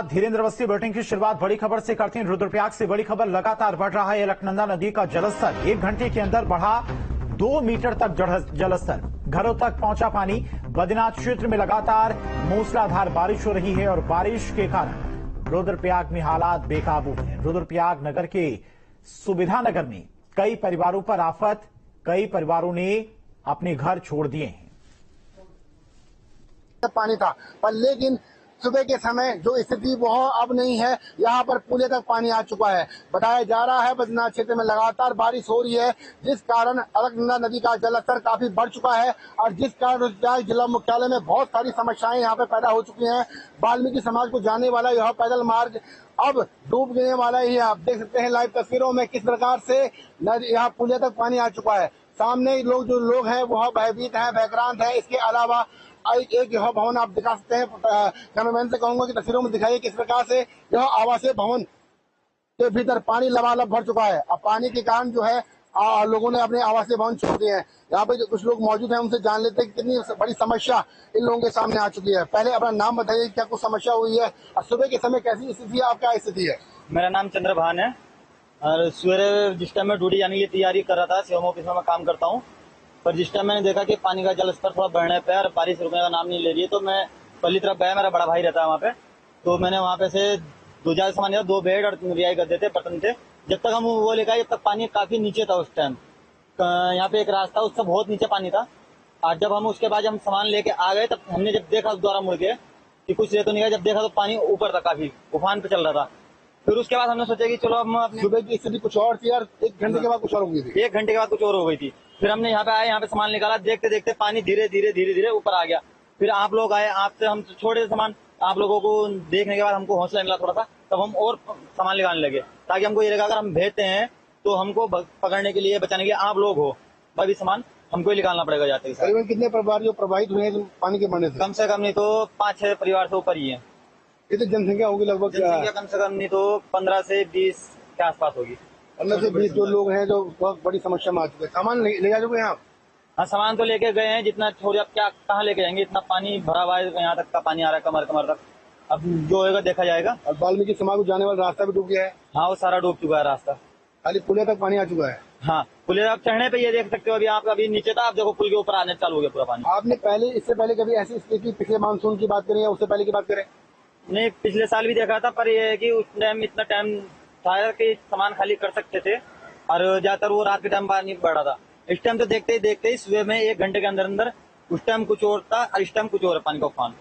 Dhirendra Awasthi bulletin की शुरुआत बड़ी खबर से करते हैं। रुद्रप्रयाग से बड़ी खबर, लगातार बढ़ रहा है अलकनंदा नदी का जलस्तर। 1 घंटे के अंदर बढ़ा 2 मीटर तक जलस्तर, घरों तक पहुंचा पानी। बद्रीनाथ क्षेत्र में लगातार मूसलाधार बारिश हो रही है और बारिश के कारण रुद्रप्रयाग में हालात बेकाबू हैं। रुद्रप्रयाग नगर के सुविधा नगर में कई परिवारों पर आफत, कई परिवारों ने अपने घर छोड़ दिए हैं। पानी था पर लेकिन सुबह के समय जो स्थिति वो अब नहीं है। यहाँ पर पुलिया तक पानी आ चुका है। बताया जा रहा है बद्रीनाथ क्षेत्र में लगातार बारिश हो रही है, जिस कारण अलकनंदा नदी का जलस्तर काफी बढ़ चुका है और जिस कारण रुद्रप्रयाग जिला मुख्यालय में बहुत सारी समस्याएं यहाँ पे पैदा हो चुकी हैं। वाल्मीकि समाज को जाने वाला यह पैदल मार्ग अब डूब गने वाला ही है। आप देख सकते हैं लाइव तस्वीरों में किस प्रकार से यहाँ पुलिया तक पानी आ चुका है। सामने जो लोग हैं वह भयभीत हैं, भयक्रांत हैं। इसके अलावा एक यह भवन आप दिखा सकते हैं। कैमरामैन से कहूंगा कि तस्वीरों में दिखाइए किस प्रकार से यह आवासीय भवन के भीतर पानी लबालब भर चुका है। अब पानी के कारण जो है लोगों ने अपने आवासीय भवन छोड़ दिए हैं। यहाँ पे जो कुछ लोग मौजूद हैं उनसे जान लेते हैं कि कितनी बड़ी समस्या इन लोगों के सामने आ चुकी है। पहले अपना नाम बताइए, क्या कुछ समस्या हुई है और सुबह के समय कैसी स्थिति है, आपका स्थिति है? मेरा नाम चंद्रभान है और सवेरे जिस टाइम में ड्यूटी जाने की तैयारी कर रहा था, सीएम ऑफिस में मैं काम करता हूँ, पर जिस टाइम मैंने देखा कि पानी का जलस्तर थोड़ा बढ़ने पे और बारिश रुकने का नाम नहीं ले रही है, तो मैं पहली तरफ गया। मेरा बड़ा भाई रहता है वहाँ पे, तो मैंने वहाँ पे से 2 सामान लिया, 2 बेड और रियाई गद्दे थे, बर्तन थे। जब तक हम वो लेकर आए, जब तक पानी काफी नीचे था उस टाइम। यहाँ पे एक रास्ता, उससे बहुत नीचे पानी था। और जब हम उसके बाद हम सामान लेके आ गए, तब हमने जब देखा द्वारा मुड़ के कि कुछ रह तो नहीं गया, जब देखा तो पानी ऊपर था, काफी उफान पे चल रहा था। फिर उसके बाद हमने सोचा कि चलो हम सुबह की स्थिति कुछ और थी और 1 घंटे के बाद कुछ और हो गई थी। 1 घंटे के बाद कुछ और हो गई थी। फिर हमने यहाँ पे आए, यहाँ पे सामान निकाला, देखते देखते पानी धीरे धीरे ऊपर आ गया। फिर आप लोग आए, आपसे हम छोड़े सामान, आप लोगों को देखने के बाद हमको हौसला मिला थोड़ा सा, तब हम और सामान निकालने लगे, ताकि हमको ये लगा अगर हम भेजते हैं तो हमको पकड़ने के लिए, बचाने के लिए आप लोग हो, भाई सामान हमको ही निकालना पड़ेगा। जाते करीबन कितने परिवार जो प्रभावित हुए हैं पानी के बढ़ने से? कम से कम नहीं तो 5-6 परिवार से ऊपर ही है। कितनी जनसंख्या होगी लगभग? जनसंख्या कम से कम नहीं तो 15 से 20 के आसपास होगी। 15 से 20 जो लोग हैं जो बहुत बड़ी समस्या में आ चुके हैं। सामान ले जा चुके हैं आप? हाँ, सामान तो लेके गए हैं, जितना छोड़िए, अब क्या कहाँ लेके जाएंगे, इतना पानी भरा हुआ है, यहाँ तक का पानी आ रहा है, कमर तक। अब जो होगा देखा जाएगा। और वाल्मीकि समाज को जाने वाला रास्ता भी डूब गया है? हाँ, वो सारा डूब चुका है रास्ता, खाली पुलिया तक पानी आ चुका है। हाँ, पुल आप चढ़ने पे ये देख सकते हो, अभी आप अभी नीचे था, आप देखो पुल के ऊपर आने चालू हो गया पूरा पानी। आपने इससे पहले कभी ऐसी स्थिति, पिछले मानसून की बात करें या उससे पहले की बात करें? नहीं, पिछले साल भी देखा था, पर ये है कि उस टाइम इतना टाइम था कि सामान खाली कर सकते थे और ज्यादातर वो रात के टाइम पानी बढ़ रहा था। इस टाइम तो देखते ही सुबह में 1 घंटे के अंदर उस टाइम कुछ और था और इस टाइम कुछ और है पानी का उफान।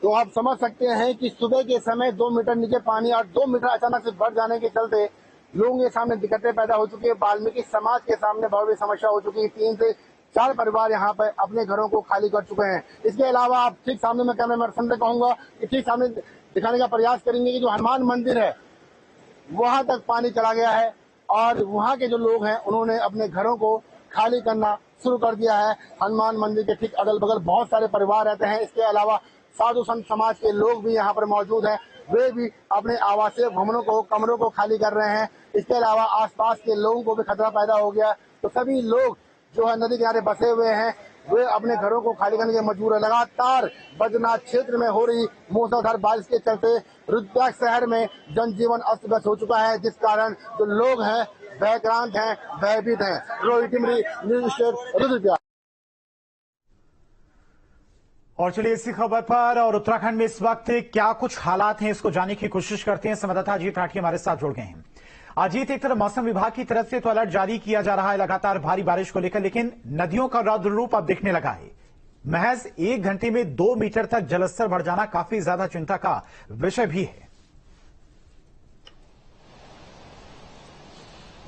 तो आप समझ सकते हैं कि सुबह के समय 2 मीटर नीचे पानी और 2 मीटर अचानक से बढ़ जाने के चलते लोगों के सामने दिक्कतें पैदा हो चुकी है। वाल्मीकि समाज के सामने बहुत बड़ी समस्या हो चुकी है। 3 से 4 परिवार यहाँ पर अपने घरों को खाली कर चुके हैं। इसके अलावा आप ठीक सामने में कैमरामैन से कहूंगा कि ठीक सामने दिखाने का प्रयास करेंगे कि जो हनुमान मंदिर है वहां तक पानी चला गया है और वहां के जो लोग हैं उन्होंने अपने घरों को खाली करना शुरू कर दिया है। हनुमान मंदिर के ठीक अगल बगल बहुत सारे परिवार रहते हैं। इसके अलावा साधु संत समाज के लोग भी यहाँ पर मौजूद हैं, वे भी अपने आवासीय भवनों को, कमरों को खाली कर रहे हैं। इसके अलावा आसपास के लोगों को भी खतरा पैदा हो गया, तो सभी लोग जो है नदी किनारे बसे हुए हैं वे अपने घरों को खाली करने के मजबूर है। लगातार बद्रीनाथ क्षेत्र में हो रही मूसलाधार बारिश के चलते रुद्रप्रयाग शहर में जनजीवन अस्त व्यस्त हो चुका है, जिस कारण जो लोग हैं भयक्रांत हैं, भयभीत हैं। Rohit Timri, news state, Rudraprayag. और चलिए इसी खबर पर और उत्तराखंड में इस वक्त क्या कुछ हालात हैं, इसको जानने की कोशिश करते हैं। संवाददाता अजीत राठी हमारे साथ जुड़ गए हैं। अजीत, एक तरफ मौसम विभाग की तरफ से तो अलर्ट जारी किया जा रहा है लगातार भारी बारिश को लेकर, लेकिन नदियों का रौद्र रूप अब दिखने लगा है। महज 1 घंटे में 2 मीटर तक जलस्तर बढ़ जाना काफी ज्यादा चिंता का विषय भी है।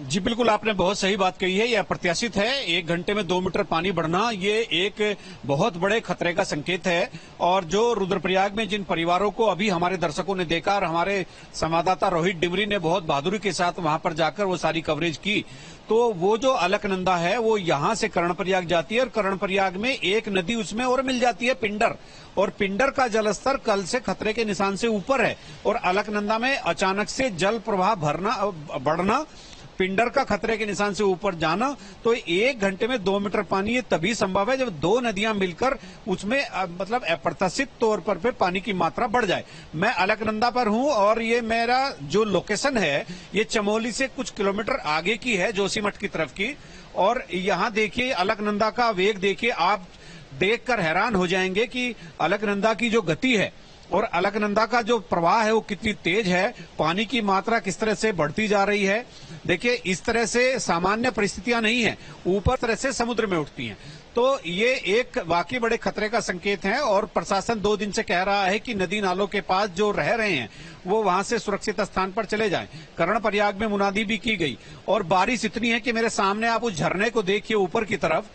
जी बिल्कुल, आपने बहुत सही बात कही है। यह अप्रत्याशित है। 1 घंटे में 2 मीटर पानी बढ़ना ये एक बहुत बड़े खतरे का संकेत है। और जो रुद्रप्रयाग में जिन परिवारों को अभी हमारे दर्शकों ने देखा और हमारे संवाददाता रोहित डिमरी ने बहुत बहादुरी के साथ वहां पर जाकर वो सारी कवरेज की, तो वो जो अलकनंदा है वो यहां से कर्णप्रयाग जाती है और कर्णप्रयाग में एक नदी उसमें और मिल जाती है, पिंडर। और पिंडर का जलस्तर कल से खतरे के निशान से ऊपर है और अलकनंदा में अचानक से जल प्रवाह बढ़ना पिंडर का खतरे के निशान से ऊपर जाना, तो 1 घंटे में 2 मीटर पानी ये तभी संभव है जब दो नदियां मिलकर उसमें मतलब अप्रत्याशित तौर पर पानी की मात्रा बढ़ जाए। मैं अलकनंदा पर हूं और ये मेरा जो लोकेशन है ये चमोली से कुछ किलोमीटर आगे की है, जोशीमठ की तरफ की। और यहाँ देखिए अलकनंदा का वेग देखिए, आप देखकर हैरान हो जाएंगे कि अलकनंदा की जो गति है और अलकनंदा का जो प्रवाह है वो कितनी तेज है, पानी की मात्रा किस तरह से बढ़ती जा रही है। देखिए इस तरह से सामान्य परिस्थितियां नहीं है, ऊपर तरह से समुद्र में उठती हैं। तो ये एक वाकई बड़े खतरे का संकेत है और प्रशासन 2 दिन से कह रहा है कि नदी नालों के पास जो रह रहे हैं वो वहां से सुरक्षित स्थान पर चले जाएं। कर्णप्रयाग में मुनादी भी की गई और बारिश इतनी है कि मेरे सामने आप उस झरने को देखिए ऊपर की तरफ,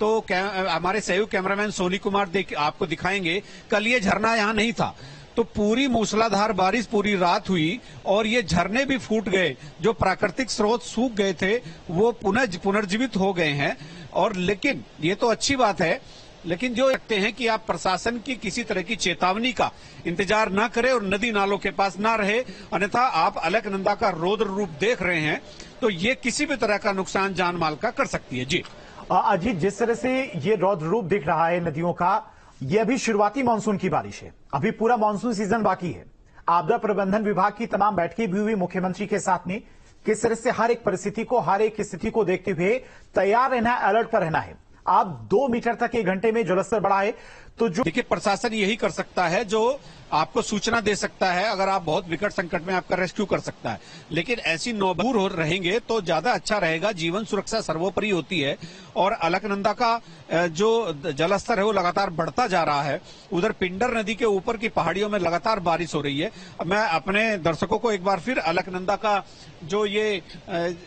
तो हमारे सहयोग कैमरामैन सोनी कुमार आपको दिखाएंगे। कल ये झरना यहाँ नहीं था, तो पूरी मूसलाधार बारिश पूरी रात हुई और ये झरने भी फूट गए, जो प्राकृतिक स्रोत सूख गए थे वो पुनर्जीवित हो गए हैं। और लेकिन ये तो अच्छी बात है, लेकिन जो लगते हैं कि आप प्रशासन की किसी तरह की चेतावनी का इंतजार न करें और नदी नालों के पास ना रहे, अन्यथा आप अलकनंदा का रौद्र रूप देख रहे हैं तो ये किसी भी तरह का नुकसान जान माल का कर सकती है। जी अजीत, जिस तरह से ये रौद्र रूप दिख रहा है नदियों का, ये अभी शुरुआती मानसून की बारिश है, अभी पूरा मानसून सीजन बाकी है। आपदा प्रबंधन विभाग की तमाम बैठकें भी हुई मुख्यमंत्री के साथ में, किस तरह से हर एक परिस्थिति को, हर एक स्थिति को देखते हुए तैयार रहना है, अलर्ट पर रहना है। आप 2 मीटर तक 1 घंटे में जलस्तर बढ़ा है, तो जो देखिए प्रशासन यही कर सकता है, जो आपको सूचना दे सकता है, अगर आप बहुत विकट संकट में आपका रेस्क्यू कर सकता है। लेकिन ऐसी नौबूर हो रहेंगे तो ज्यादा अच्छा रहेगा, जीवन सुरक्षा सर्वोपरि होती है। और अलकनंदा का जो जलस्तर है वो लगातार बढ़ता जा रहा है। उधर पिंडर नदी के ऊपर की पहाड़ियों में लगातार बारिश हो रही है। मैं अपने दर्शकों को एक बार फिर अलकनंदा का जो ये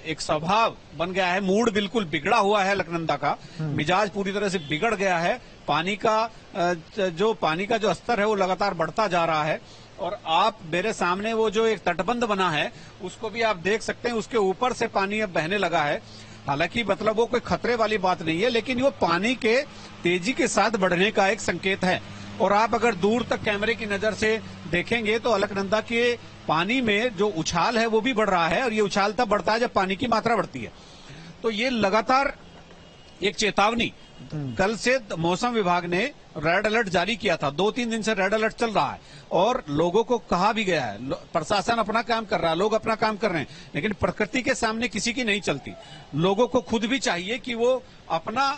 एक स्वभाव बन गया है, मूड बिल्कुल बिगड़ा हुआ है अलकनंदा का, मिजाज पूरी तरह से बिगड़ गया है। पानी का जो स्तर है वो लगातार बढ़ता जा रहा है। और आप मेरे सामने वो जो एक तटबंध बना है उसको भी आप देख सकते हैं, उसके ऊपर से पानी अब बहने लगा है। हालांकि मतलब वो कोई खतरे वाली बात नहीं है, लेकिन वो पानी के तेजी के साथ बढ़ने का एक संकेत है। और आप अगर दूर तक कैमरे की नजर से देखेंगे तो अलकनंदा के पानी में जो उछाल है वो भी बढ़ रहा है, और ये उछाल तब बढ़ता है जब पानी की मात्रा बढ़ती है। तो ये लगातार एक चेतावनी, कल से मौसम विभाग ने रेड अलर्ट जारी किया था, 2-3 दिन से रेड अलर्ट चल रहा है और लोगों को कहा भी गया है, प्रशासन अपना काम कर रहा है, लोग अपना काम कर रहे हैं, लेकिन प्रकृति के सामने किसी की नहीं चलती। लोगों को खुद भी चाहिए कि वो अपना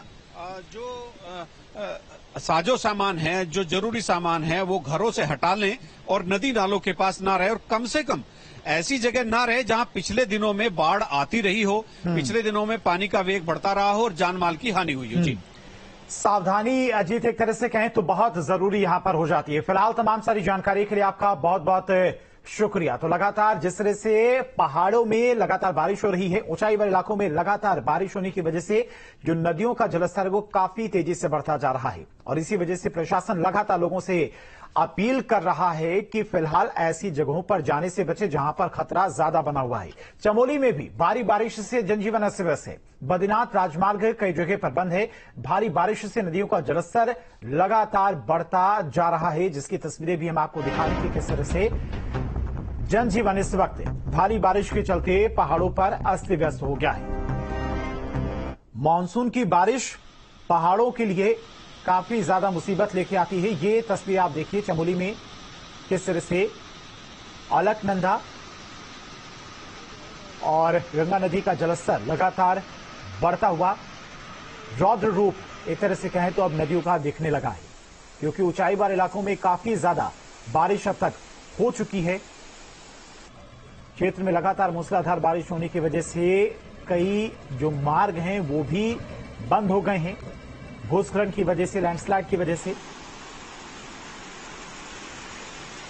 जो साजो सामान है, जो जरूरी सामान है, वो घरों से हटा लें और नदी नालों के पास ना रहे, और कम से कम ऐसी जगह ना रहे जहां पिछले दिनों में बाढ़ आती रही हो, पिछले दिनों में पानी का वेग बढ़ता रहा हो और जान माल की हानि हुई हो। जी सावधानी अजीत एक तरह से कहें तो बहुत जरूरी यहां पर हो जाती है। फिलहाल तमाम सारी जानकारी के लिए आपका बहुत बहुत शुक्रिया। तो लगातार जिस तरह से पहाड़ों में लगातार बारिश हो रही है, ऊंचाई वाले इलाकों में लगातार बारिश होने की वजह से जो नदियों का जलस्तर है वो काफी तेजी से बढ़ता जा रहा है, और इसी वजह से प्रशासन लगातार लोगों से अपील कर रहा है कि फिलहाल ऐसी जगहों पर जाने से बचे जहां पर खतरा ज्यादा बना हुआ है। चमोली में भी भारी बारिश से जनजीवन अस्त व्यस्त है, बद्रीनाथ राजमार्ग कई जगह पर बंद है। भारी बारिश से नदियों का जलस्तर लगातार बढ़ता जा रहा है, जिसकी तस्वीरें भी हम आपको दिखा रहे थे किस तरह से जनजीवन इस वक्त भारी बारिश के चलते पहाड़ों पर अस्त व्यस्त हो गया है। मानसून की बारिश पहाड़ों के लिए काफी ज्यादा मुसीबत लेके आती है। ये तस्वीर आप देखिए चमोली में किस तरह से अलकनंदा और गंगा नदी का जलस्तर लगातार बढ़ता हुआ रौद्र रूप एक तरह से कहें तो अब नदियों का दिखने लगा है, क्योंकि ऊंचाई वाले इलाकों में काफी ज्यादा बारिश अब तक हो चुकी है। क्षेत्र में लगातार मूसलाधार बारिश होने की वजह से कई जो मार्ग हैं वो भी बंद हो गए हैं, भूस्खलन की वजह से, लैंडस्लाइड की वजह से।